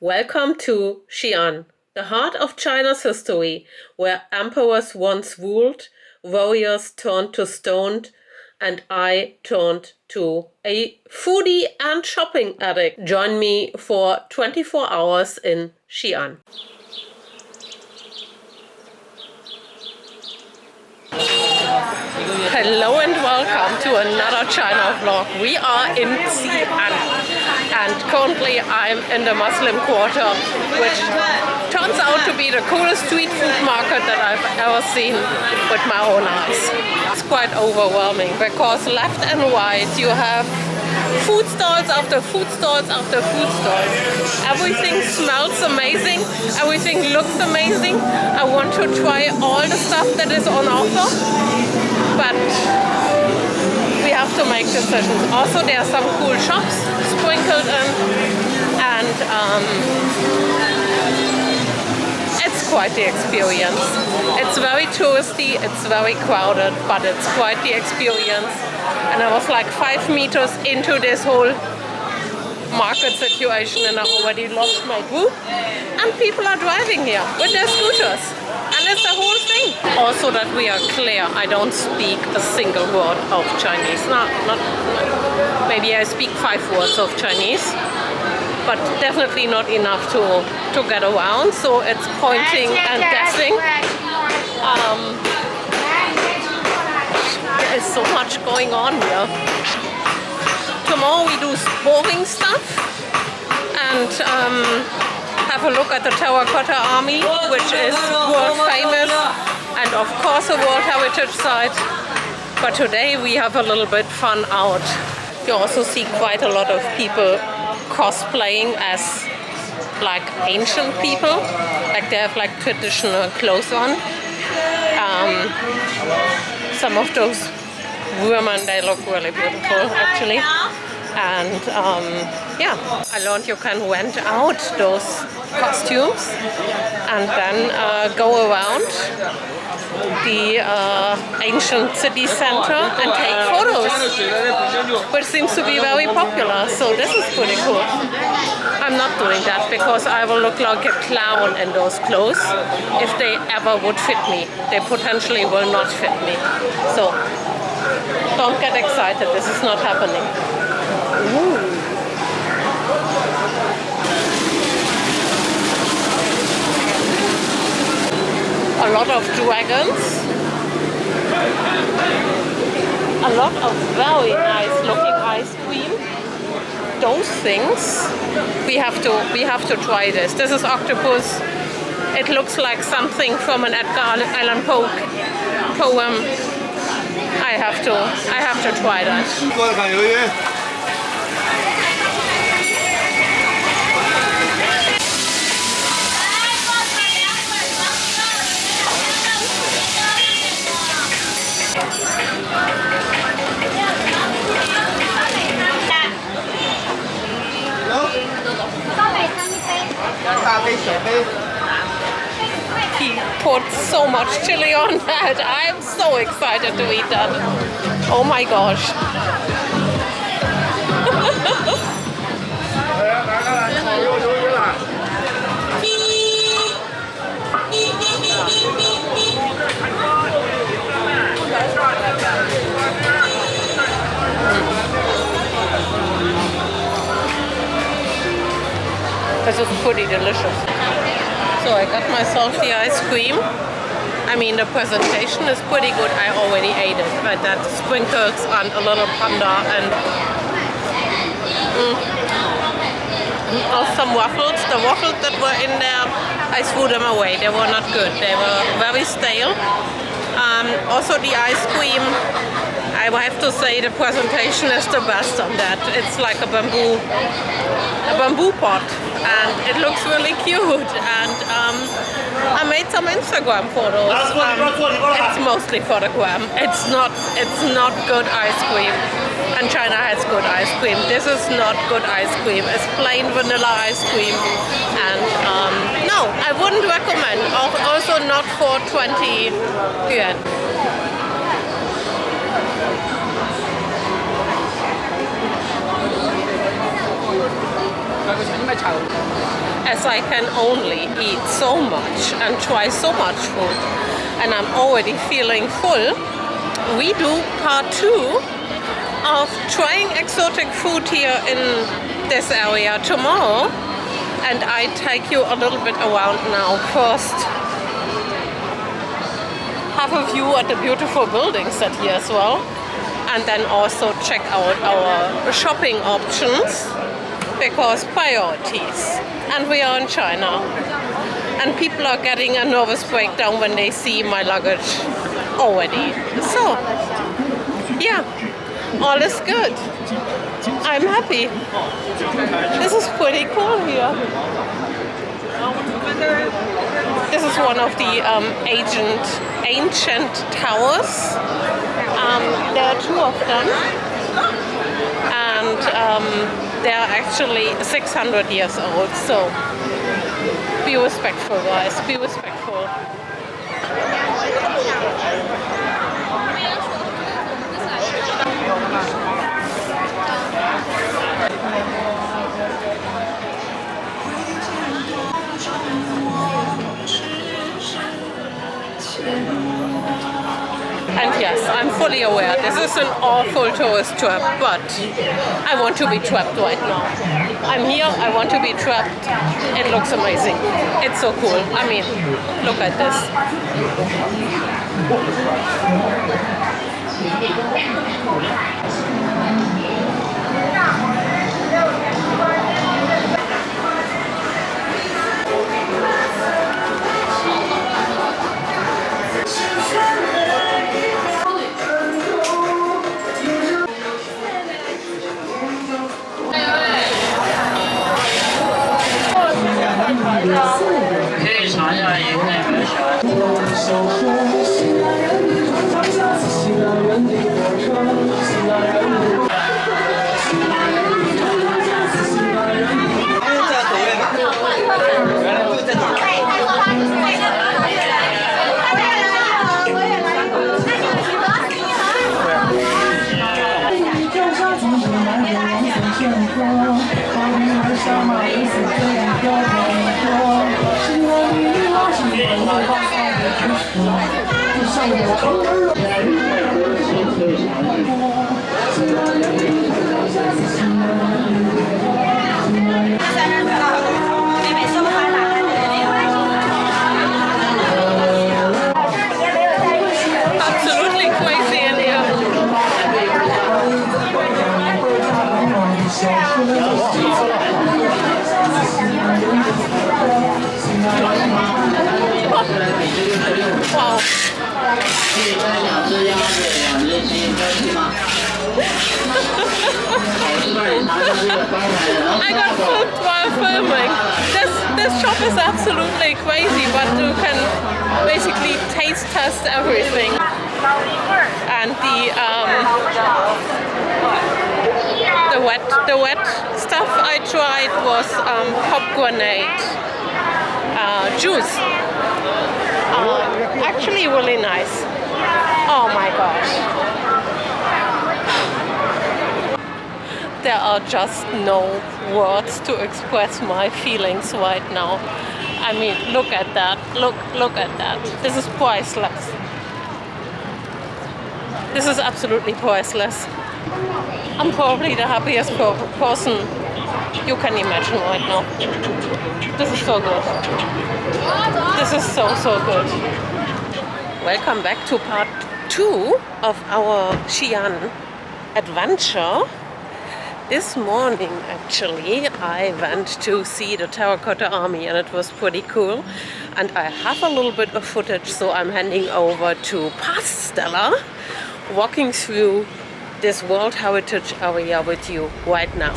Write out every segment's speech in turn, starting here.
Welcome to Xi'an, the heart of China's history, where emperors once ruled, warriors turned to stone, and I turned to a foodie and shopping addict. Join me for 24 hours in Xi'an. Hello and welcome to another China vlog. We are in Xi'an and currently I'm in the Muslim quarter, which turns out to be the coolest street food market that I've ever seen with my own eyes. It's quite overwhelming because left and right you have food stalls after food stalls after food stalls. Everything smells amazing, everything looks amazing. I want to try all the stuff that is on offer, but we have to make decisions. Also, there are some cool shops sprinkled in, and it's quite the experience. It's very touristy, it's very crowded, but it's quite the experience. And I was like 5 meters into this whole market situation and I already lost my group. And people are driving here with their scooters. And it's the whole thing. Also, that we are clear, I don't speak a single word of Chinese. Not maybe I speak 5 words of Chinese, but definitely not enough to get around. So it's pointing and guessing. There is so much going on here. Tomorrow we do boring stuff and have a look at the Terracotta Army, which is world famous and of course a World Heritage Site. But today we have a little bit fun out. You also see quite a lot of people cosplaying as like ancient people, like they have like traditional clothes on. Some of those women, they look really beautiful actually. And yeah, I learned you can rent out those costumes and then go around the ancient city center and take photos, which seems to be very popular. So this is pretty cool. I'm not doing that because I will look like a clown in those clothes if they ever would fit me. They potentially will not fit me. So don't get excited, this is not happening. Ooh. A lot of dragons. A lot of very nice looking ice cream. Those things, we have to try this. This is octopus. It looks like something from an Edgar Allan Poe poem. I have to try that. He put so much chili on that. I'm so excited to eat that. Oh my gosh. This is pretty delicious. So I got myself the ice cream. I mean, the presentation is pretty good. I already ate it, but that sprinkles on a little panda and some waffles. The waffles that were in there, I threw them away. They were not good. They were very stale. Also the ice cream, I have to say the presentation is the best on that. It's like a bamboo pot and it looks really cute, and I made some Instagram photos. It's mostly for the gram. It's not good ice cream, and China has good ice cream. This is not good ice cream. It's plain vanilla ice cream, and no, I wouldn't recommend. Also not for 20 yuan. as I can only eat so much and try so much food, and I'm already feeling full, we do part 2 of trying exotic food here in this area tomorrow, and I take you a little bit around now. First, have a view at the beautiful buildings that here as well, and then also check out our shopping options, because priorities. And we are in China, and people are getting a nervous breakdown when they see my luggage already. So, yeah, all is good. I'm happy. This is pretty cool here. This is one of the ancient towers. There are 2 of them, and they are actually 600 years old. So be respectful, guys. Be respectful. And yes, I'm fully aware this is an awful tourist trap, but I want to be trapped right now. I'm here, I want to be trapped. It looks amazing. It's so cool. I mean, look at this. Absolutely crazy in here. Wow. I got fooled while filming. This shop is absolutely crazy, but you can basically taste test everything. And the wet stuff I tried was pomegranate juice. Actually really nice. Oh my gosh. There are just no words to express my feelings right now. I mean, look at that. Look at that. This is priceless. This is absolutely priceless. I'm probably the happiest person you can imagine right now. This is so good. This is so good. Welcome back to part 2 of our Xi'an adventure. This morning, actually, I went to see the Terracotta Army, and it was pretty cool. And I have a little bit of footage, so I'm handing over to past Stella, walking through this World Heritage area with you right now.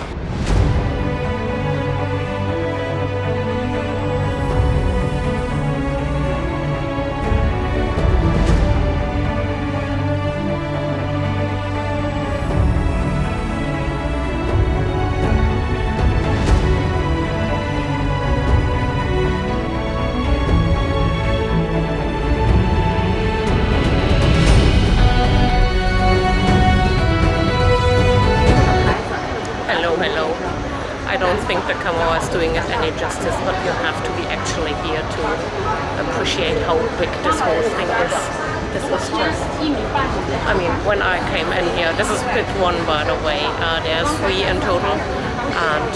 Hello, doing it any justice, but you have to be actually here to appreciate how big this whole thing is. This is just, I mean, when I came in here, this is pit 1 by the way, there's 3 in total, and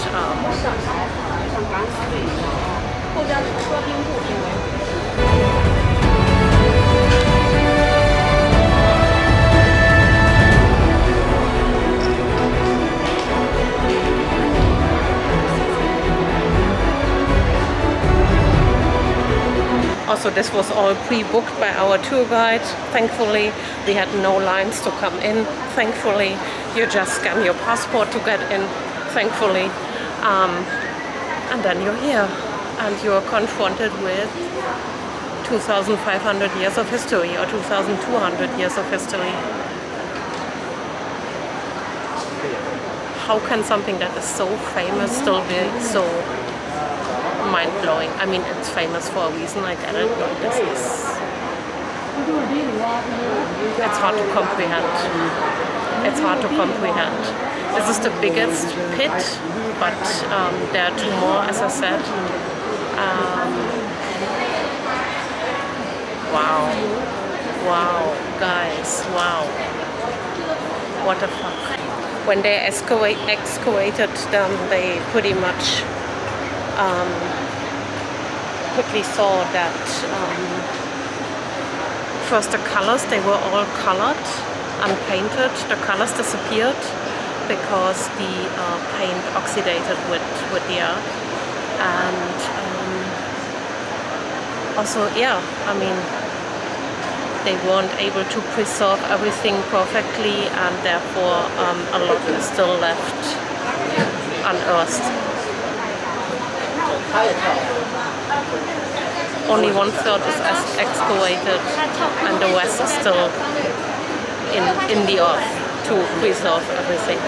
also, this was all pre-booked by our tour guide. Thankfully, we had no lines to come in. Thankfully, you just scan your passport to get in. Thankfully, and then you're here, and you're confronted with 2,500 years of history, or 2,200 years of history. How can something that is so famous still be so mind-blowing? I mean, it's famous for a reason, I get it, but this is... it's hard to comprehend. It's hard to comprehend. This is the biggest pit, but there are 2 more, as I said. Wow. Wow, guys, wow. What the fuck. When they excavated them, they pretty much quickly saw that first the colors, they were all colored, unpainted. The colors disappeared because the paint oxidated with the earth. And also, yeah, I mean, they weren't able to preserve everything perfectly, and therefore a lot is still left unearthed. Only 1/3 is excavated, and the rest is still in the earth to preserve everything.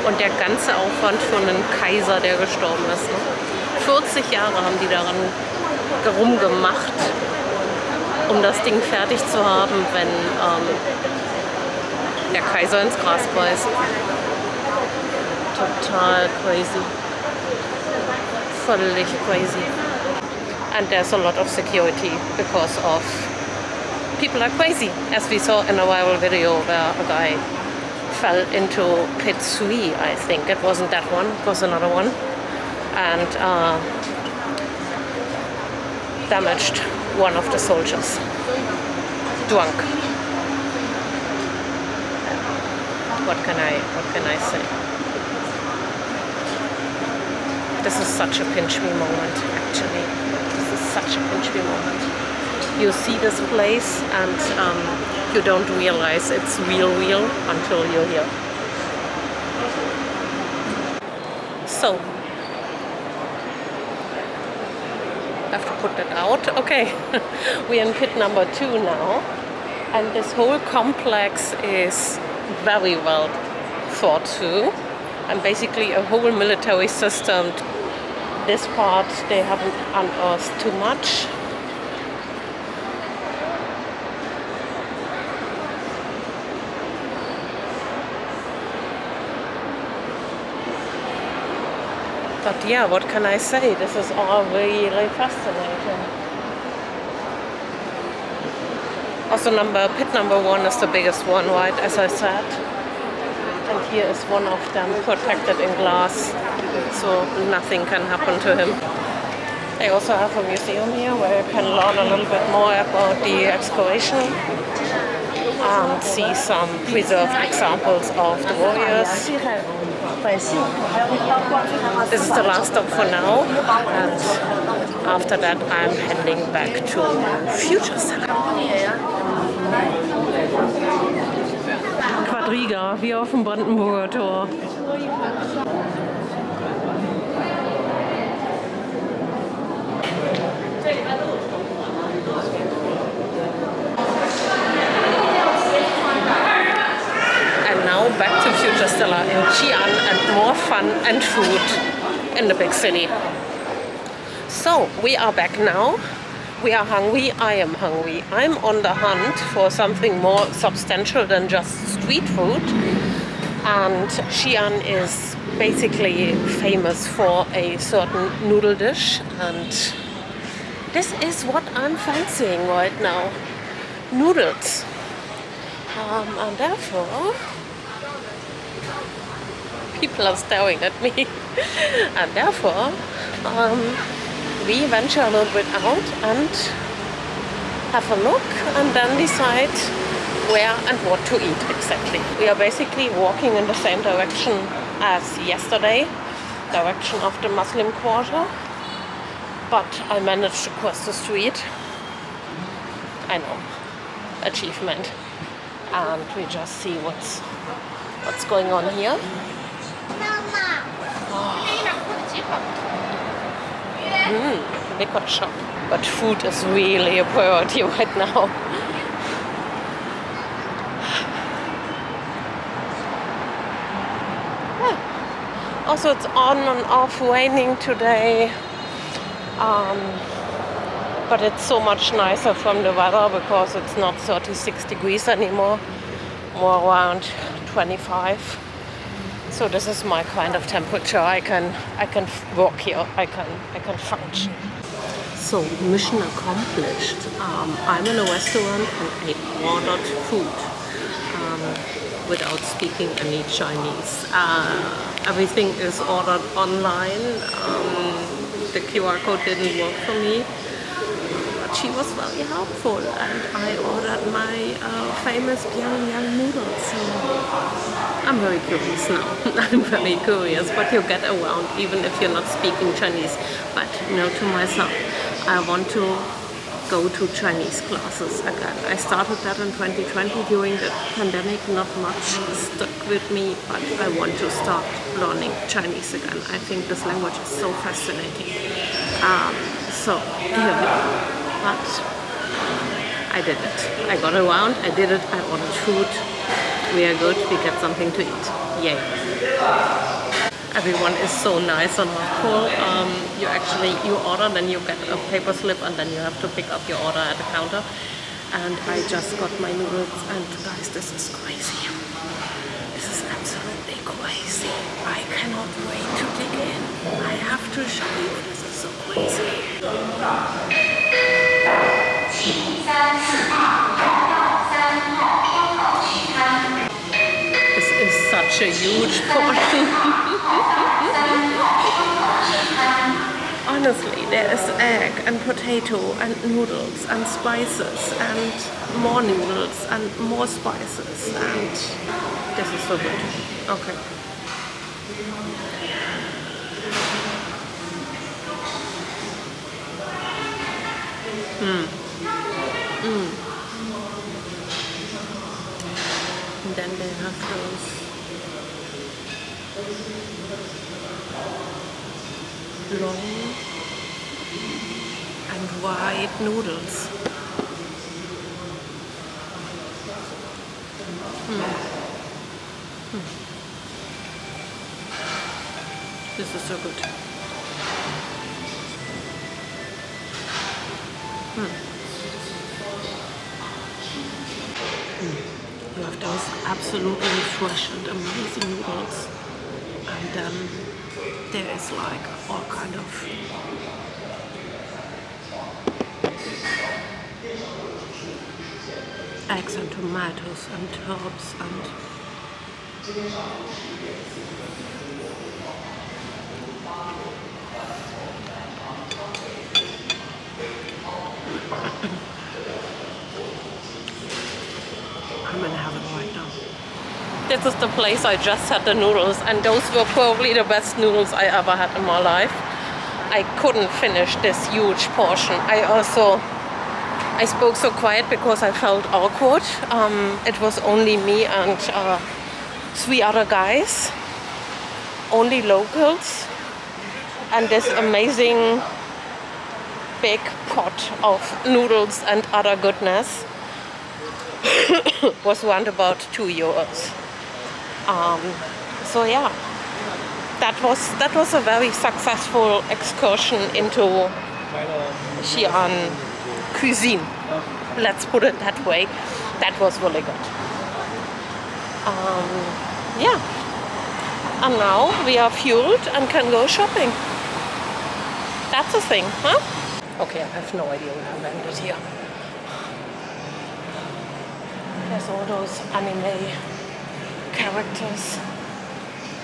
Und der ganze Aufwand für einen Kaiser, der gestorben ist. Ne? 40 Jahre haben die daran rumgemacht, um das Ding fertig zu haben, wenn der Kaiser ins Gras beißt. Total crazy. Völlig crazy. And there's a lot of security because of people are crazy, as we saw in a viral video where a guy fell into pit 3, I think. It wasn't that one, it was another one. And damaged one of the soldiers. Drunk. What can I say? This is such a pinch me moment, actually. This is such a pinch me moment. You see this place and you don't realize it's real until you're here. So, I have to put that out. Okay, we're in pit number 2 now, and this whole complex is very well thought through, and basically a whole military system. This part they haven't unearthed too much. But yeah, what can I say? This is all really fascinating. Also, pit number 1 is the biggest one, right? As I said. And here is one of them protected in glass, so nothing can happen to him. They also have a museum here where you can learn a little bit more about the excavation and see some preserved examples of the warriors. This is the last stop for now, and after that I'm heading back to Future Stella. Quadriga, wie auf dem Brandenburger Tor. And now back to Future Stella in Xi'an, and more fun and food in the big city. So, we are back now. We are hungry. I am hungry. I'm on the hunt for something more substantial than just street food. And Xi'an is basically famous for a certain noodle dish, and this is what I'm fancying right now. Noodles. And therefore, people are staring at me. And therefore, we venture a little bit out and have a look and then decide where and what to eat exactly. We are basically walking in the same direction as yesterday, direction of the Muslim quarter, but I managed to cross the street. I know, achievement. And we just see what's going on here. Liquor shop. But food is really a priority right now. Also, it's on and off raining today, but it's so much nicer from the weather because it's not 36 degrees anymore, more around 25. So this is my kind of temperature. I can walk here. I can function. So mission accomplished. I'm in a restaurant and I ordered food without speaking any Chinese. Everything is ordered online. The QR code didn't work for me, but she was very helpful, and I ordered my famous biang noodles. So I'm very curious now. I'm very curious, but you get around even if you're not speaking Chinese. But you know, to myself, I want to go to Chinese classes again. I started that in 2020 during the pandemic. Not much stuck with me, but I want to start learning Chinese again. I think this language is so fascinating. So here we go. But I did it. I got around, I did it, I ordered food. We are good, we get something to eat. Yay. Everyone is so nice and helpful. You order, then you get a paper slip, and then you have to pick up your order at the counter. And I just got my noodles, and guys, this is crazy. This is absolutely crazy. I cannot wait to dig in. I have to show you. This is so crazy. This is such a huge portion. Honestly, there is egg and potato and noodles and spices and more noodles and more spices, and this is so good. Okay. And then they have those long and wide noodles. This is so good. You have those absolutely fresh and amazing noodles, and then there is like all kind of eggs and tomatoes and herbs and I'm in heaven right now. This is the place I just had the noodles, and those were probably the best noodles I ever had in my life. I couldn't finish this huge portion. I spoke so quiet because I felt awkward. It was only me and 3 other guys, only locals, and this amazing big pot of noodles and other goodness was around about €2. So yeah, that was a very successful excursion into Xi'an cuisine. Let's put it that way. That was really good. yeah. And now we are fueled and can go shopping. That's a thing, huh? Okay, I have no idea where I landed here. There's all those anime characters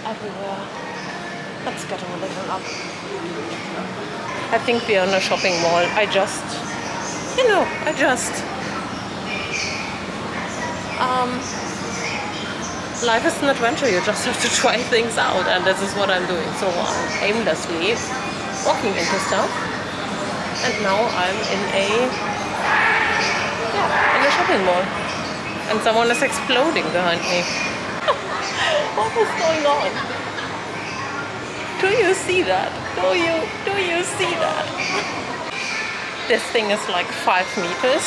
everywhere. Let's get a little up. I think we are in a shopping mall. Life is an adventure. You just have to try things out, and this is what I'm doing. So I'm aimlessly walking into stuff, and now I'm in a shopping mall, and someone is exploding behind me. What is going on? Do you see that? Do you see that? This thing is like 5 meters.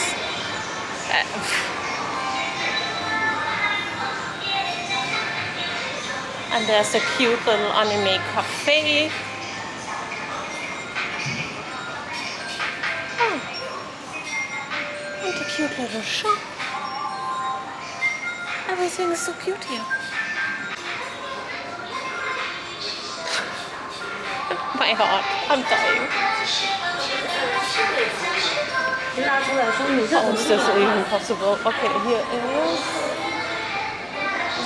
And there's a cute little anime cafe. Oh. And a cute little shop. Everything is so cute here. My heart, I'm dying. How is this even possible? Okay, here is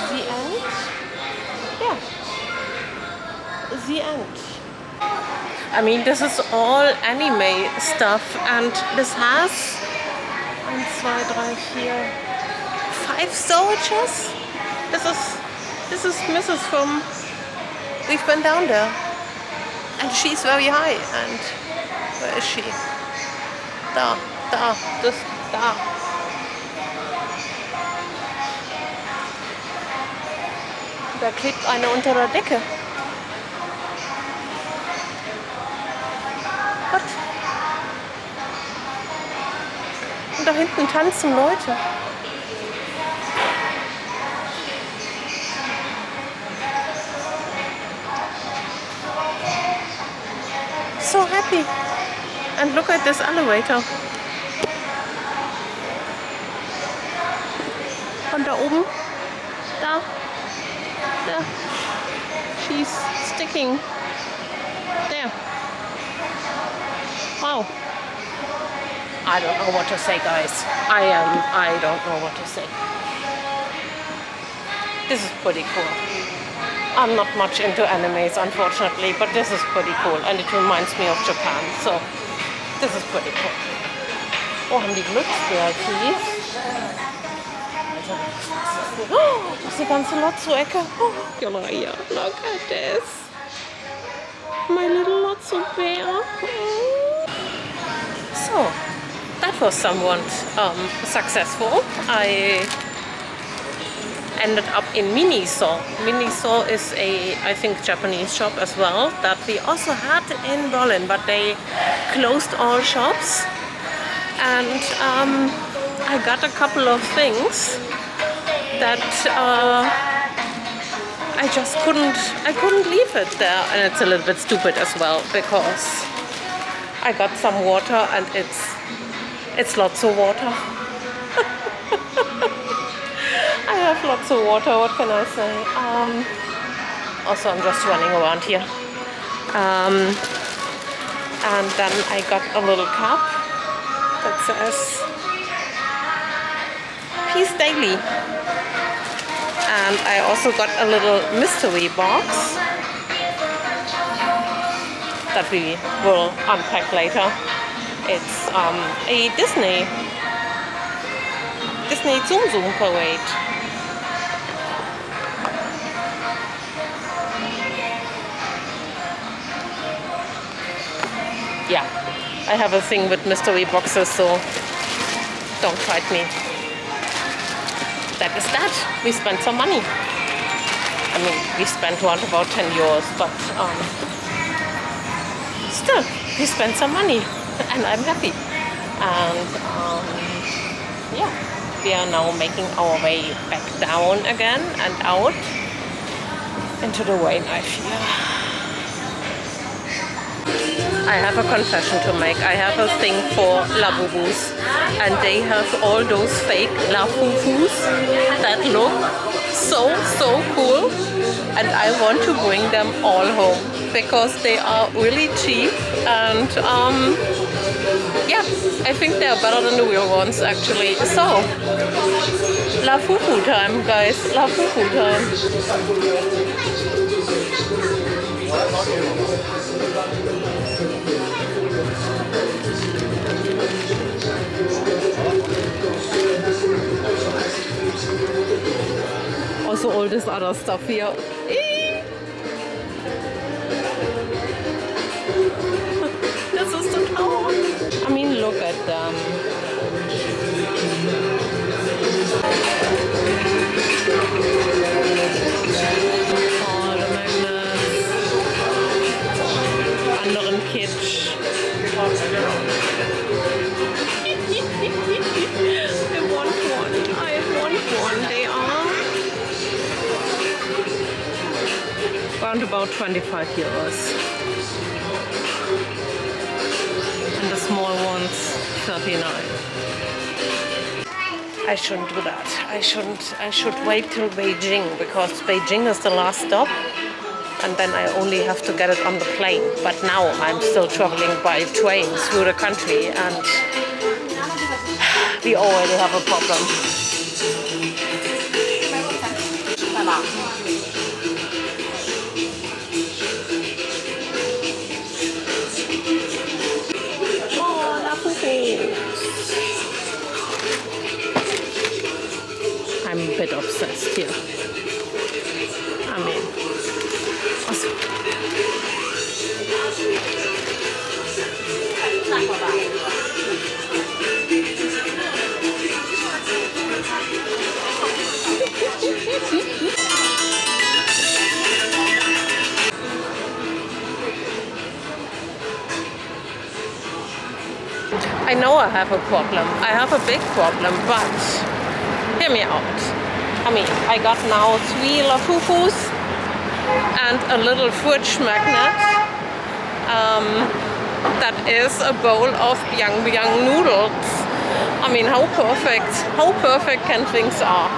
the end. Yeah, the end. I mean, this is all anime stuff, and this has 1, 2, 3, 4, 5 soldiers. This is Mrs. from. We've been down there, and she's very high. And where is she? Da. Da klebt eine unter der Decke. Gott. Und da hinten tanzen Leute. So happy. And look at this elevator. Und da oben, da. She's sticking there. Wow. I don't know what to say, guys. I don't know what to say. This is pretty cool. I'm not much into animes, unfortunately, but this is pretty cool, and it reminds me of Japan, so this is pretty cool. Oh, haben die Glücksbärkis. Oh, das ist die ganze Lotso-Ecke. Oh, yeah, look at this. My little Lotso bear. So, that was somewhat successful. I ended up in Miniso. Miniso is I think, Japanese shop as well that we also had in Berlin, but they closed all shops. And I got a couple of things that I just couldn't leave it there, and it's a little bit stupid as well because I got some water and it's lots of water. I have lots of water, what can I say? Also, I'm just running around here. And then I got a little cup that says Peace Daily. And I also got a little mystery box that we will unpack later. It's a Disney Zoom Zoom parade. Yeah, I have a thing with mystery boxes, so don't fight me. That is that. We spent some money. I mean, we spent around about 10 euros, but still, we spent some money, and I'm happy. And yeah, we are now making our way back down again and out into the rain, I fear. I have a confession to make. I have a thing for Labubus, and they have all those fake Labubus that look so cool, and I want to bring them all home because they are really cheap, and yeah, I think they are better than the real ones actually. So, la fufu time, guys, la fufu time. Also all this other stuff here. This is the tower. I mean, look at them. Oh, the magnets. Anderen Kitsch. I want one. I want one. They are around about 25 euros. And the small ones, 39. I shouldn't do that. I should wait till Beijing, because Beijing is the last stop, and then I only have to get it on the plane. But now I'm still traveling by train through the country, and we already have a problem. Oh, Labubus. I'm a bit obsessed here. I mean, also. I know I have a problem. I have a big problem, but hear me out. I mean, I got now 3 Labubus and a little fridge magnet. That is a bowl of biang noodles. I mean, how perfect can things are?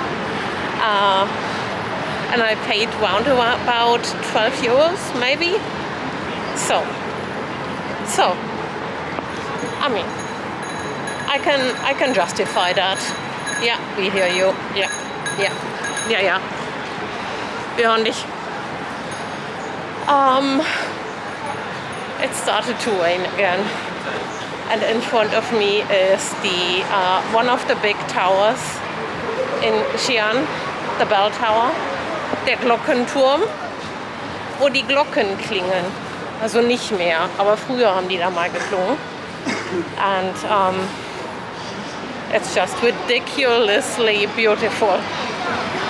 And I paid round about 12 euros, maybe. So, I mean, I can justify that. Yeah, we hear you. Yeah. Wir hören dich. It started to rain again, and in front of me is the one of the big towers in Xi'an, the bell tower, der Glockenturm, wo die Glocken klingen. Also nicht mehr, aber früher haben die da mal geklungen. And it's just ridiculously beautiful.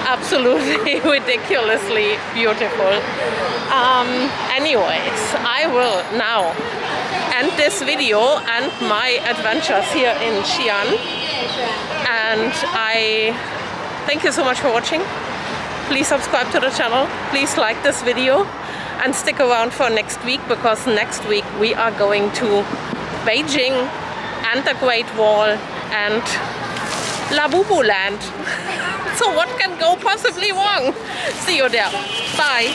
Absolutely ridiculously beautiful. Anyways, I will now end this video and my adventures here in Xi'an. And I thank you so much for watching. Please subscribe to the channel. Please like this video and stick around for next week, because next week we are going to Beijing and the Great Wall and Labubu land. So what can go possibly wrong? See you there. Bye.